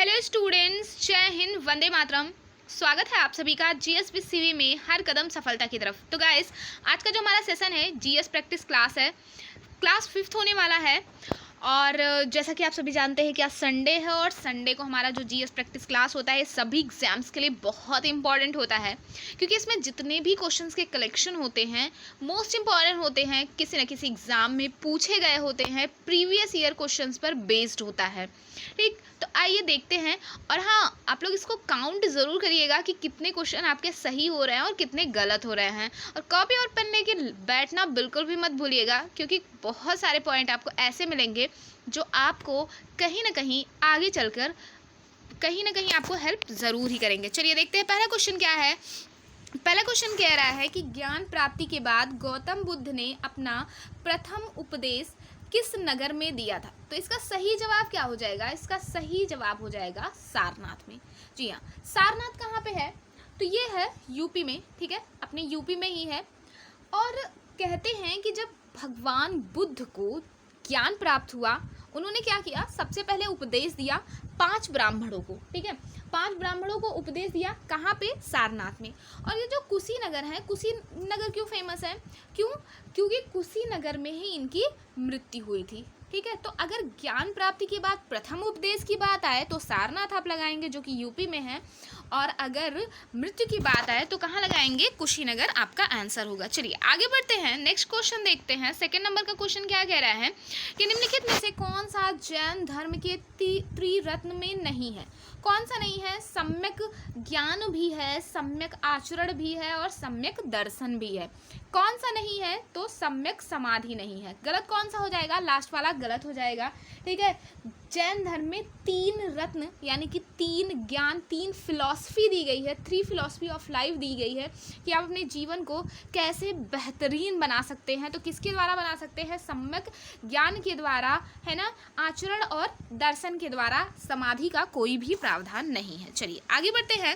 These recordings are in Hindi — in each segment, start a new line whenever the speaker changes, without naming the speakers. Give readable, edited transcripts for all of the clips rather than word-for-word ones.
हेलो स्टूडेंट्स, जय हिंद, वंदे मातरम। स्वागत है आप सभी का जीएस विद सीवी में हर कदम सफलता की तरफ। तो गाइस, आज का जो हमारा सेशन है जीएस प्रैक्टिस क्लास है, क्लास 5th होने वाला है। और जैसा कि आप सभी जानते हैं कि आज संडे है और संडे को हमारा जो जीएस प्रैक्टिस क्लास होता है सभी एग्जाम्स के लिए बहुत इंपॉर्टेंट होता है, क्योंकि इसमें जितने भी क्वेश्चंस के कलेक्शन होते हैं मोस्ट इंपॉर्टेंट होते हैं, किसी न किसी एग्जाम में पूछे गए होते हैं, प्रीवियस ईयर क्वेश्चंस पर बेस्ड होता है। ठीक, तो आइए देखते हैं। और हाँ, आप लोग इसको काउंट ज़रूर करिएगा कि कितने क्वेश्चन आपके सही हो रहे हैं और कितने गलत हो रहे हैं। और कॉपी और पेन लेके बैठना बिल्कुल भी मत भूलिएगा, क्योंकि बहुत सारे पॉइंट आपको ऐसे मिलेंगे जो आपको कहीं ना कहीं आगे चलकर कहीं ना कहीं आपको हेल्प ज़रूर ही करेंगे। चलिए देखते हैं पहला क्वेश्चन क्या है। पहला क्वेश्चन कह रहा है कि ज्ञान प्राप्ति के बाद गौतम बुद्ध ने अपना प्रथम उपदेश किस नगर में दिया था। तो इसका सही जवाब क्या हो जाएगा? इसका सही जवाब हो जाएगा सारनाथ में। जी हाँ, सारनाथ कहाँ पे है? तो ये है यूपी में। ठीक है, अपने यूपी में ही है। और कहते हैं कि जब भगवान बुद्ध को ज्ञान प्राप्त हुआ, उन्होंने क्या किया? सबसे पहले उपदेश दिया 5 ब्राह्मणों को। ठीक है, 5 ब्राह्मणों को उपदेश दिया। कहाँ पे? सारनाथ में। और ये जो कुशीनगर है, कुशीनगर क्यों फेमस है? क्योंकि कुशीनगर में ही इनकी मृत्यु हुई थी। ठीक है, तो अगर ज्ञान प्राप्ति के बाद प्रथम उपदेश की बात आए तो सारनाथ आप लगाएंगे, जो कि यूपी में है। और अगर मृत्यु की बात आए तो कहाँ लगाएंगे? कुशीनगर आपका आंसर होगा। चलिए आगे बढ़ते हैं, नेक्स्ट क्वेश्चन देखते हैं। सेकंड नंबर का क्वेश्चन क्या कह रहा है कि निम्नलिखित में से कौन सा जैन धर्म के त्रिरत्न में नहीं है? कौन सा नहीं है? सम्यक ज्ञान भी है, सम्यक आचरण भी है और सम्यक दर्शन भी है। कौन सा नहीं है? तो सम्यक समाधि नहीं है। गलत कौन सा हो जाएगा? लास्ट वाला गलत हो जाएगा। ठीक है, जैन धर्म में 3 रत्न यानी कि 3 ज्ञान, 3 फिलॉसफी दी गई है, 3 फिलॉसफी ऑफ लाइफ दी गई है कि आप अपने जीवन को कैसे बेहतरीन बना सकते हैं। तो किसके द्वारा बना सकते हैं? सम्यक ज्ञान के द्वारा, है ना, आचरण और दर्शन के द्वारा। समाधि का कोई भी प्रावधान नहीं है। चलिए आगे बढ़ते हैं,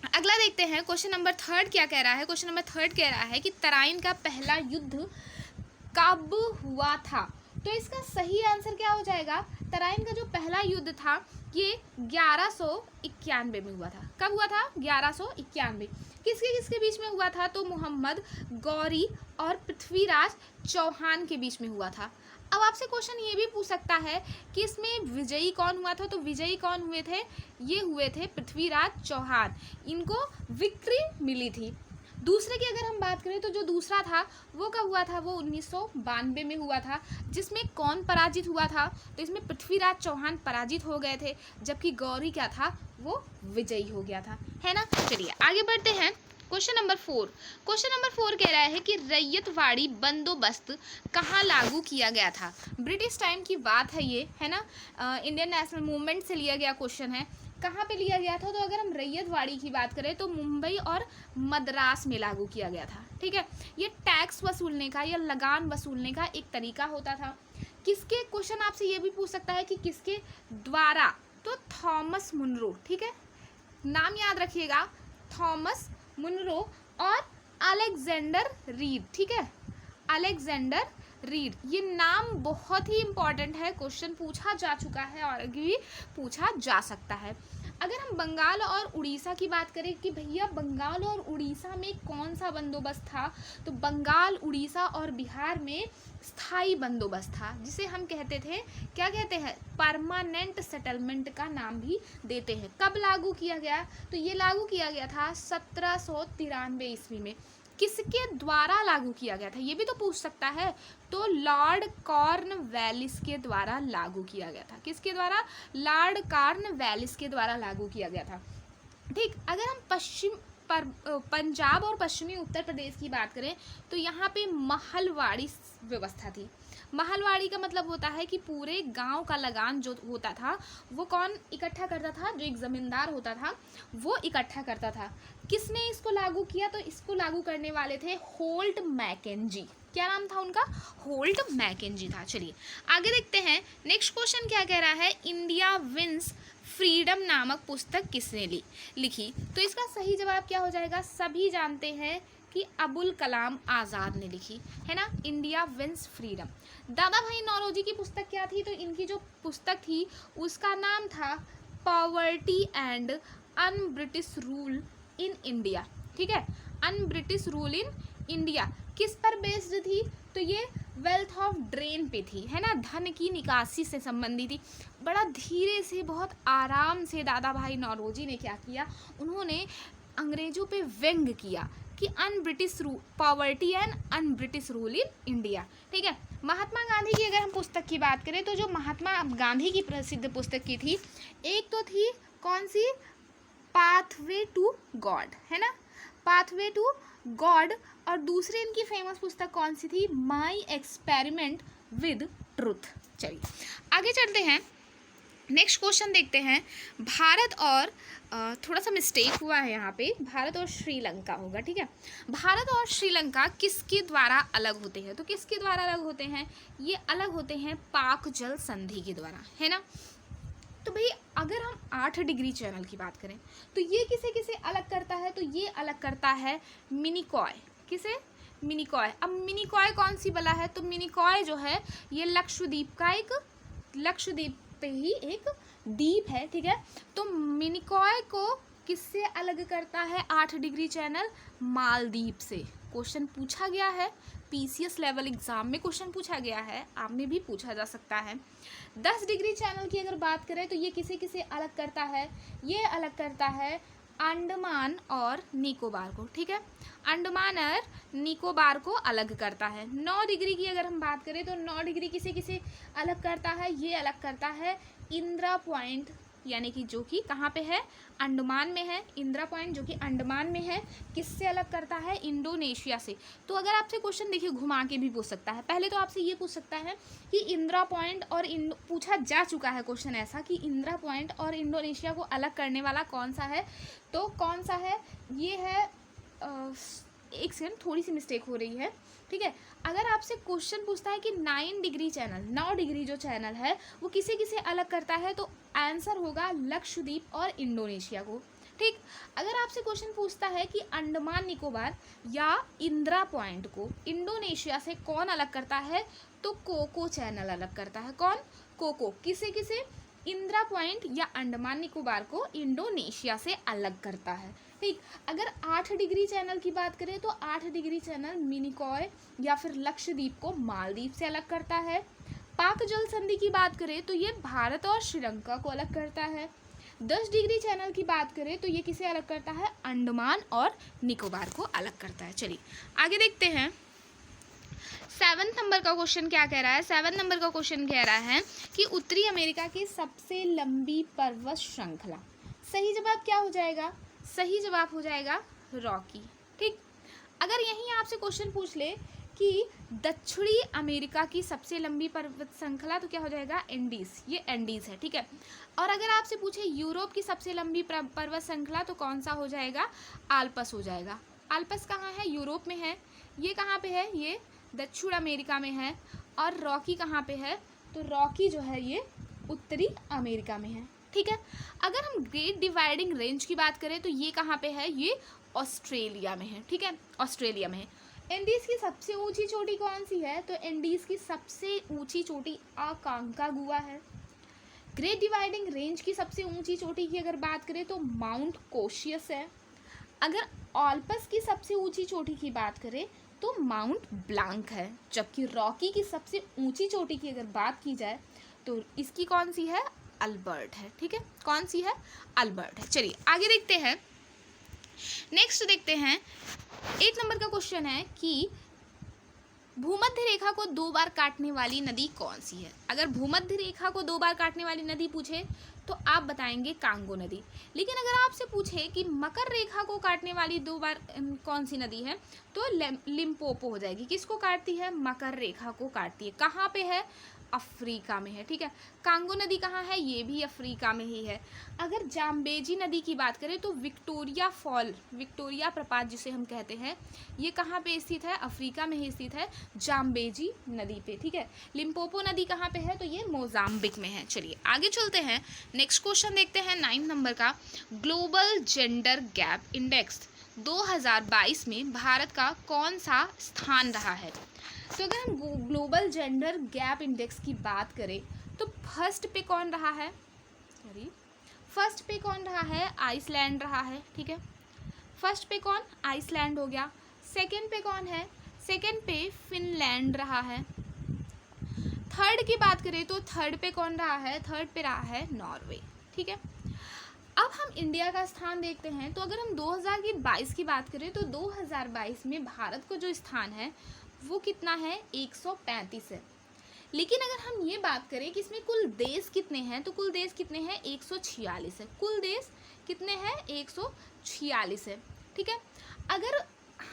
अगला देखते हैं। क्वेश्चन नंबर 3 क्या कह रहा है? क्वेश्चन नंबर 3 कह रहा है कि तराइन का पहला युद्ध कब हुआ था? तो इसका सही आंसर क्या हो जाएगा? तराइन का जो पहला युद्ध था ये 1191 में हुआ था। कब हुआ था? 1191। किसके किसके बीच में हुआ था? तो मोहम्मद गौरी और पृथ्वीराज चौहान के बीच में हुआ था। अब आपसे क्वेश्चन ये भी पूछ सकता है कि इसमें विजयी कौन हुआ था? तो विजयी कौन हुए थे? ये हुए थे पृथ्वीराज चौहान। इनको विक्ट्री मिली थी। दूसरे की अगर हम बात करें तो जो दूसरा था वो कब हुआ था? वो 1992 में हुआ था। जिसमें कौन पराजित हुआ था? तो इसमें पृथ्वीराज चौहान पराजित हो गए थे, जबकि गौरी क्या था? वो विजयी हो गया था, है ना। चलिए आगे बढ़ते हैं। Question number 4। क्वेश्चन नंबर 4 कह रहा है कि रैयतवाड़ी बंदोबस्त कहाँ लागू किया गया था? ब्रिटिश टाइम की बात है ये, है ना। इंडियन नेशनल मूवमेंट से लिया गया क्वेश्चन है। कहाँ पे लिया गया था? तो अगर हम रैयतवाड़ी की बात करें तो मुंबई और मद्रास में लागू किया गया था। ठीक है, ये टैक्स वसूलने का या लगान वसूलने का एक तरीका होता था। किसके, क्वेश्चन आपसे ये भी पूछ सकता है कि किसके द्वारा? तो थॉमस मुनरो। ठीक है, नाम याद रखिएगा, थॉमस मुनरो और अलेक्जेंडर रीड। ठीक है, अलेक्जेंडर रीड, ये नाम बहुत ही इंपॉर्टेंट है, क्वेश्चन पूछा जा चुका है और आगे भी पूछा जा सकता है। अगर हम बंगाल और उड़ीसा की बात करें कि भैया बंगाल और उड़ीसा में कौन सा बंदोबस्त था, तो बंगाल, उड़ीसा और बिहार में स्थायी बंदोबस्त था, जिसे हम कहते थे, क्या कहते हैं? परमानेंट सेटलमेंट का नाम भी देते हैं। कब लागू किया गया? तो ये लागू किया गया था 1793 ईस्वी में। किसके द्वारा लागू किया गया था? ये भी तो पूछ सकता है। तो लॉर्ड कॉर्नवालिस के द्वारा लागू किया गया था। किसके द्वारा? लॉर्ड कॉर्नवालिस के द्वारा लागू किया गया था। ठीक, अगर हम पंजाब और पश्चिमी उत्तर प्रदेश की बात करें तो यहाँ पे महलवाड़ी व्यवस्था थी। महलवाड़ी का मतलब होता है कि पूरे गांव का लगान जो होता था वो कौन इकट्ठा करता था? जो एक जमींदार होता था वो इकट्ठा करता था। किसने इसको लागू किया? तो इसको लागू करने वाले थे होल्ट मैकेंजी। क्या नाम था उनका? होल्ट मैकेंजी था। चलिए आगे देखते हैं, नेक्स्ट क्वेश्चन क्या कह रहा है? इंडिया विंस फ्रीडम नामक पुस्तक किसने लिखी? तो इसका सही जवाब क्या हो जाएगा? सभी जानते हैं कि अबुल कलाम आज़ाद ने लिखी, है ना। India wins freedom. Dadabhai Naoroji की पुस्तक क्या थी? तो इनकी जो पुस्तक थी उसका नाम था poverty and un British rule in India. ठीक है, un British rule in India किस पर बेस्ड थी? तो ये वेल्थ ऑफ ड्रेन पे थी, है ना, धन की निकासी से संबंधित थी। बड़ा धीरे से, बहुत आराम से दादा भाई नौरोजी ने क्या किया, उन्होंने अंग्रेजों पे व्यंग किया कि un British poverty and un British rule in India. ठीक है, महात्मा गांधी की अगर हम पुस्तक की बात करें तो जो महात्मा गांधी की प्रसिद्ध पुस्तक की थी, एक तो थी कौन सी, पाथवे टू गॉड, है ना, पाथवे टू गॉड, और दूसरी इनकी फेमस पुस्तक कौन सी थी, माई एक्सपेरिमेंट विद ट्रुथ। चलिए आगे चलते हैं, नेक्स्ट क्वेश्चन देखते हैं। भारत और थोड़ा सा मिस्टेक हुआ है यहाँ पे, भारत और श्रीलंका होगा। ठीक है, भारत और श्रीलंका किसके द्वारा अलग होते हैं? तो किसके द्वारा अलग होते हैं? ये अलग होते हैं पाक जल संधि के द्वारा, है ना। तो भाई अगर हम 8 डिग्री चैनल की बात करें तो ये किसे किसे अलग करता है? तो ये अलग करता है मिनिकॉय। किसे? मिनिकॉय। अब मिनिकॉय कौन सी बला है? तो मिनिकॉय जो है ये लक्षद्वीप का एक, लक्षद्वीप पे ही एक द्वीप है। ठीक है, तो मिनिकॉय को किससे अलग करता है 8 डिग्री चैनल? मालदीव से। क्वेश्चन पूछा गया है, पीसीएस लेवल एग्जाम में क्वेश्चन पूछा गया है, आप में भी पूछा जा सकता है। 10 डिग्री चैनल की अगर बात करें तो ये किसे किसे अलग करता है? ये अलग करता है अंडमान और निकोबार को। ठीक है, अंडमान और निकोबार को अलग करता है। 9 डिग्री की अगर हम बात करें तो 9 डिग्री किसे किसे अलग करता है? ये अलग करता है इंदिरा पॉइंट, यानी कि जो कि कहाँ पे है? अंडमान में है। इंदिरा पॉइंट जो कि अंडमान में है, किससे अलग करता है? इंडोनेशिया से। तो अगर आपसे क्वेश्चन देखिए घुमा के भी पूछ सकता है, पहले तो आपसे ये पूछ सकता है कि इंदिरा पॉइंट और पूछा जा चुका है क्वेश्चन ऐसा कि इंदिरा पॉइंट और इंडोनेशिया को अलग करने वाला कौन सा है? तो कौन सा है? ये है एक सेकंड, थोड़ी सी मिस्टेक हो रही है। ठीक है, अगर आपसे क्वेश्चन पूछता है कि 9 डिग्री चैनल, 9 डिग्री जो चैनल है वो किसे किसे अलग करता है, तो आंसर होगा लक्षद्वीप और इंडोनेशिया को। ठीक, अगर आपसे क्वेश्चन पूछता है कि अंडमान निकोबार या इंदिरा पॉइंट को इंडोनेशिया से कौन अलग करता है, तो कोको चैनल अलग करता है। कौन? कोको। किसे किसे? इंदिरा पॉइंट या अंडमान निकोबार को इंडोनेशिया से अलग करता है। ठीक, अगर 8 डिग्री चैनल की बात करें तो 8 डिग्री चैनल मिनिकॉय या फिर लक्षद्वीप को मालदीव से अलग करता है। पाक जल संधि की बात करें तो ये भारत और श्रीलंका को अलग करता है। 10 डिग्री चैनल की बात करें तो ये किसे अलग करता है? अंडमान और निकोबार को अलग करता है। चलिए आगे देखते हैं, 7 नंबर का क्वेश्चन क्या कह रहा है? 7 नंबर का क्वेश्चन कह रहा है कि उत्तरी अमेरिका की सबसे लंबी पर्वत श्रृंखला। सही जवाब क्या हो जाएगा? सही जवाब हो जाएगा रॉकी। ठीक, अगर यहीं आपसे क्वेश्चन पूछ ले कि दक्षिणी अमेरिका की सबसे लंबी पर्वत श्रृंखला, तो क्या हो जाएगा? एंडीज। ये एंडीज है। ठीक है, और अगर आपसे पूछे यूरोप की सबसे लंबी पर्वत श्रृंखला तो कौन सा हो जाएगा? आल्प्स हो जाएगा। आल्प्स कहाँ है? यूरोप में है। ये कहाँ पे है? ये दक्षिण अमेरिका में है। और रॉकी कहाँ पे है? तो रॉकी जो है ये उत्तरी अमेरिका में है। ठीक है, अगर हम ग्रेट डिवाइडिंग रेंज की बात करें तो ये कहाँ पे है? ये ऑस्ट्रेलिया में है। ठीक है, ऑस्ट्रेलिया में है। एंडीज की सबसे ऊंची चोटी कौन सी है? तो एंडीज की सबसे ऊंची चोटी अकांकागुआ है। ग्रेट डिवाइडिंग रेंज की सबसे ऊंची चोटी की अगर बात करें तो माउंट कोशियस है। अगर ऑल्पस की सबसे ऊंची चोटी की बात करें तो माउंट ब्लांक है। जबकि रॉकी की सबसे ऊंची चोटी की अगर बात की जाए तो इसकी कौन सी है? अल्बर्ट है। ठीक है, कौन सी है? अल्बर्ट है। चलिए आगे देखते हैं, नेक्स्ट देखते हैं। 8 नंबर का क्वेश्चन है कि भूमध्य रेखा को 2 बार काटने वाली नदी कौन सी है? अगर भूमध्य रेखा को 2 बार काटने वाली नदी पूछे तो आप बताएंगे कांगो नदी। लेकिन अगर आपसे पूछे कि मकर रेखा को काटने वाली 2 बार कौन सी नदी है तो लिम्पोपो हो जाएगी। किसको काटती है? मकर रेखा को काटती है। कहाँ पे है? अफ्रीका में है। ठीक है, कांगो नदी कहाँ है? ये भी अफ्रीका में ही है। अगर जाम्बेजी नदी की बात करें तो विक्टोरिया फॉल, विक्टोरिया प्रपात जिसे हम कहते हैं, ये कहाँ पे स्थित है? अफ्रीका में ही स्थित है, जाम्बेजी नदी पे। ठीक है, लिम्पोपो नदी कहाँ पे है? तो ये मोजाम्बिक में है। चलिए आगे चलते हैं, नेक्स्ट क्वेश्चन देखते हैं 9 नंबर का। ग्लोबल जेंडर गैप इंडेक्स 2022 में भारत का कौन सा स्थान रहा है? तो अगर हम ग्लोबल जेंडर गैप इंडेक्स की बात करें तो फर्स्ट पे कौन रहा है? सॉरी, फर्स्ट पे कौन रहा है? आइसलैंड रहा है, ठीक है। फर्स्ट पे कौन? आइसलैंड हो गया। सेकंड पे कौन है? सेकंड पे फिनलैंड रहा है। थर्ड की बात करें तो थर्ड पे कौन रहा है? थर्ड पे रहा है नॉर्वे, ठीक है। अब हम इंडिया का स्थान देखते हैं, तो अगर हम 2022 की बात करें तो 2022 में भारत को जो स्थान है वो कितना है? 135 है। लेकिन अगर हम ये बात करें कि इसमें कुल देश कितने हैं, तो कुल देश कितने हैं? 146 है। कुल देश कितने हैं? 146 है, ठीक है। अगर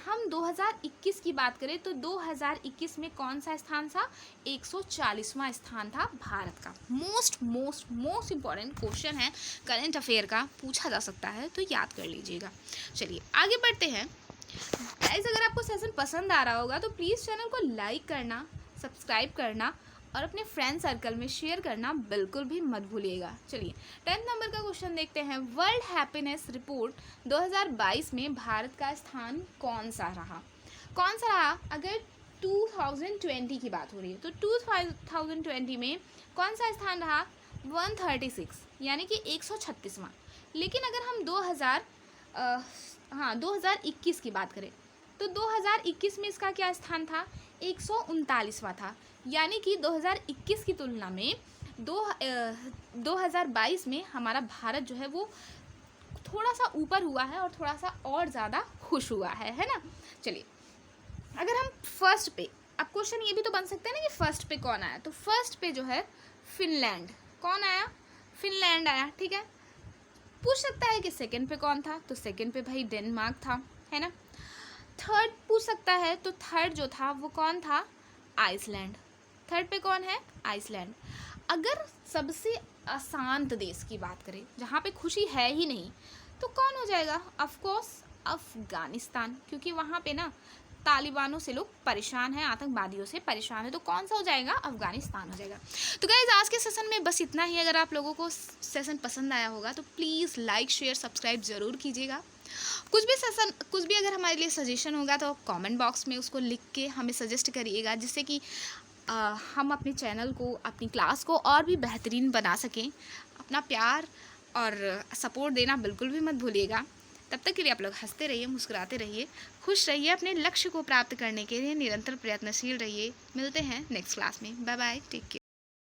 हम 2021 की बात करें तो 2021 में कौन सा स्थान था? 140वां स्थान था भारत का। मोस्ट इम्पॉर्टेंट क्वेश्चन है, करंट अफेयर का पूछा जा सकता है, तो याद कर लीजिएगा। चलिए आगे बढ़ते हैं। गाइस, अगर आपको सेशन पसंद आ रहा होगा तो प्लीज़ चैनल को लाइक करना, सब्सक्राइब करना और अपने फ्रेंड सर्कल में शेयर करना बिल्कुल भी मत भूलिएगा। चलिए 10th नंबर का क्वेश्चन देखते हैं। वर्ल्ड हैप्पीनेस रिपोर्ट 2022 में भारत का स्थान कौन सा रहा? कौन सा रहा? अगर 2020 की बात हो रही है तो 2020 में कौन सा स्थान रहा? 136, यानी कि 136वां। लेकिन अगर हम 2021 की बात करें तो 2021 में इसका क्या स्थान था? 139वां था। यानी कि 2021 की तुलना में 2022 में हमारा भारत जो है वो थोड़ा सा ऊपर हुआ है और थोड़ा सा और ज़्यादा खुश हुआ है ना। चलिए अगर हम फर्स्ट पे, अब क्वेश्चन ये भी तो बन सकता है ना कि फर्स्ट पे कौन आया, तो फर्स्ट पे जो है फिनलैंड। कौन आया? फिनलैंड आया, ठीक है। पूछ सकता है कि सेकंड पे कौन था, तो सेकंड पे भाई डेनमार्क था, है ना। थर्ड पूछ सकता है, तो थर्ड जो था वो कौन था? आइसलैंड। थर्ड पे कौन है? आइसलैंड। अगर सबसे अशांत देश की बात करें जहाँ पे खुशी है ही नहीं, तो कौन हो जाएगा? ऑफ कोर्स अफगानिस्तान, क्योंकि वहाँ पे ना तालिबानों से लोग परेशान हैं, आतंकवादियों से परेशान है, तो कौन सा हो जाएगा? अफगानिस्तान हो जाएगा। तो गाइस, आज के सेशन में बस इतना ही। अगर आप लोगों को सेशन पसंद आया होगा तो प्लीज़ लाइक शेयर सब्सक्राइब ज़रूर कीजिएगा। कुछ भी अगर हमारे लिए सजेशन होगा तो कमेंट बॉक्स में उसको लिख के हमें सजेस्ट करिएगा, जिससे कि हम अपने चैनल को, अपनी क्लास को और भी बेहतरीन बना सकें। अपना प्यार और सपोर्ट देना बिल्कुल भी मत भूलिएगा। तब तक के लिए आप लोग हंसते रहिए, मुस्कुराते रहिए, खुश रहिए। अपने लक्ष्य को प्राप्त करने के लिए निरंतर प्रयत्नशील रहिए। मिलते हैं नेक्स्ट क्लास में। Bye bye, take care.